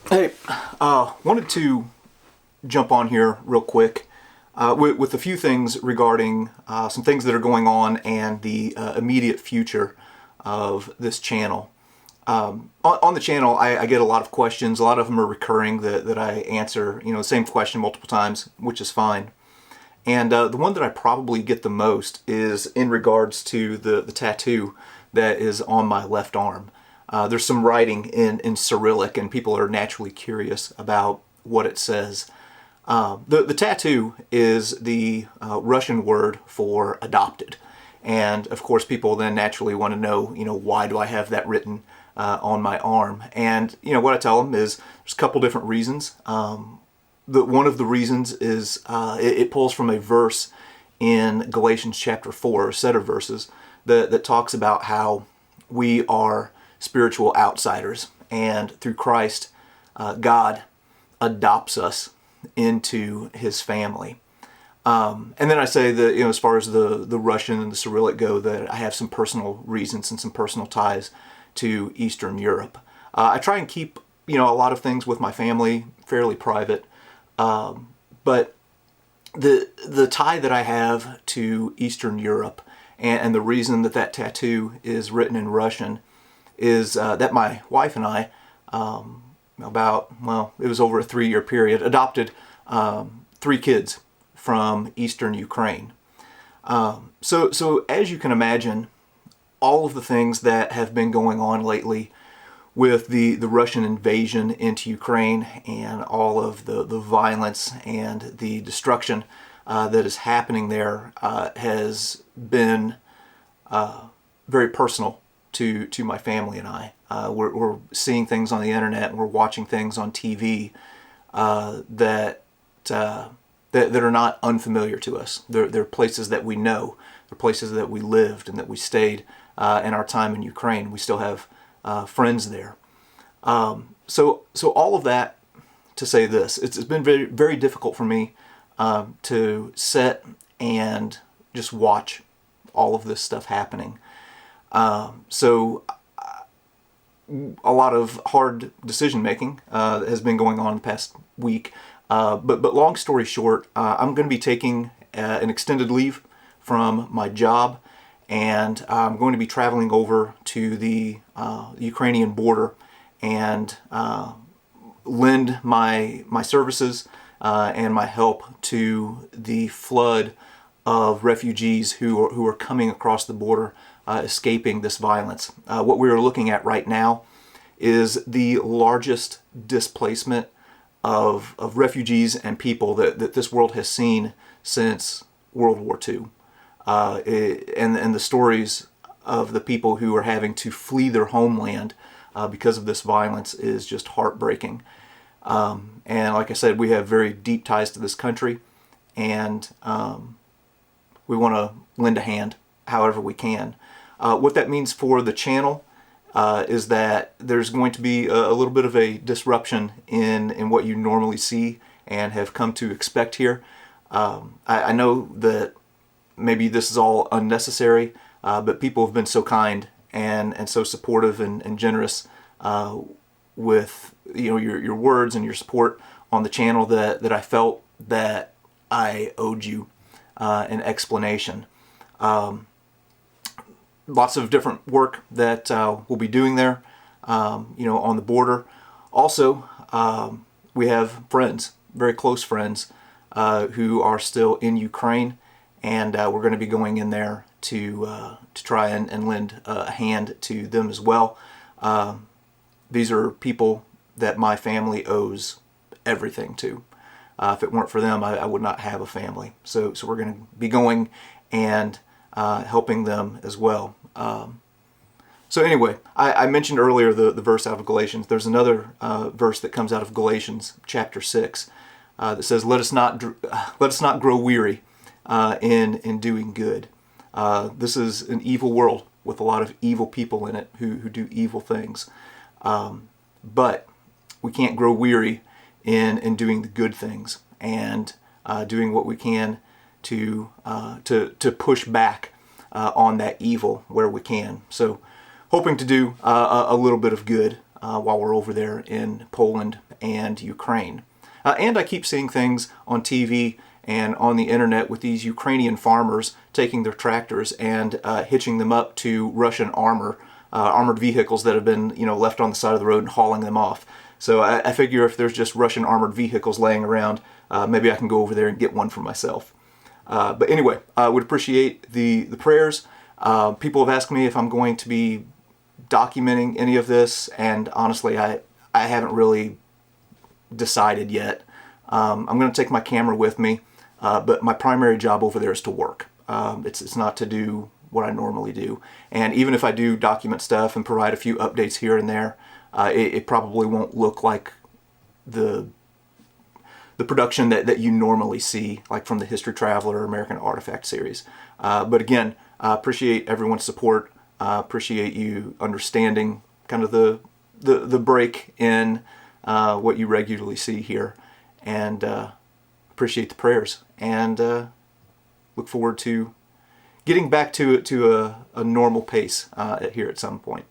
Hey, wanted to jump on here real quick with a few things regarding some things that are going on and the immediate future of this channel. On the channel, I get a lot of questions. A lot of them are recurring that I answer, the same question multiple times, which is fine. And the one that I probably get the most is in regards to the tattoo that is on my left arm. There's some writing in Cyrillic, and people are naturally curious about what it says. The tattoo is the Russian word for adopted. And of course, people then naturally want to know, why do I have that written on my arm? And, what I tell them is there's a couple different reasons. One of the reasons is it pulls from a verse in Galatians chapter 4, a set of verses that talks about how we are spiritual outsiders, and through Christ, God adopts us into His family. And then I say that, as far as the Russian and the Cyrillic go, that I have some personal reasons and some personal ties to Eastern Europe. I try and keep, a lot of things with my family fairly private. But the tie that I have to Eastern Europe, and the reason that tattoo is written in Russian is that my wife and I, it was over a 3-year period, adopted 3 kids from Eastern Ukraine. So as you can imagine, all of the things that have been going on lately with the Russian invasion into Ukraine and all of the violence and the destruction that is happening there has been very personal to my family and I. We're seeing things on the internet, and we're watching things on TV that are not unfamiliar to us. They're places that we know. They're places that we lived and that we stayed in our time in Ukraine. We still have friends there. So all of that to say this, it's been very, very difficult for me to sit and just watch all of this stuff happening. So a lot of hard decision making has been going on the past week. But long story short, I'm going to be taking an extended leave from my job, and I'm going to be traveling over to the Ukrainian border and lend my services and my help to the flood of refugees who are coming across the border, escaping this violence. What we are looking at right now is the largest displacement of refugees and people that this world has seen since World War II. And the stories of the people who are having to flee their homeland because of this violence is just heartbreaking. And like I said, we have very deep ties to this country, and we want to lend a hand however we can. What that means for the channel is that there's going to be a little bit of a disruption in what you normally see and have come to expect here. I know that maybe this is all unnecessary, but people have been so kind and so supportive and generous with your words and your support on the channel that I felt that I owed you an explanation. Lots of different work that we'll be doing there, on the border. Also, we have friends, very close friends, who are still in Ukraine, and we're going to be going in there to try and lend a hand to them as well. These are people that my family owes everything to. If it weren't for them, I would not have a family. So we're going to be going and helping them as well. So anyway, I mentioned earlier the verse out of Galatians. There's another verse that comes out of Galatians chapter 6 that says, "Let us not grow weary in doing good." This is an evil world with a lot of evil people in it who do evil things. But we can't grow weary in doing the good things and doing what we can to push back on that evil where we can. So hoping to do a little bit of good while we're over there in Poland and Ukraine. And I keep seeing things on TV and on the internet with these Ukrainian farmers taking their tractors and hitching them up to Russian armored vehicles that have been, left on the side of the road and hauling them off. So I figure if there's just Russian armored vehicles laying around, maybe I can go over there and get one for myself. But anyway, I would appreciate the prayers. People have asked me if I'm going to be documenting any of this, and honestly, I haven't really decided yet. I'm going to take my camera with me, but my primary job over there is to work. It's not to do what I normally do. And even if I do document stuff and provide a few updates here and there, it probably won't look like the production that you normally see, like from the History Traveler or American Artifact series. But again, I appreciate everyone's support. Appreciate you understanding kind of the break in what you regularly see here, and appreciate the prayers, and look forward to getting back to a normal pace here at some point.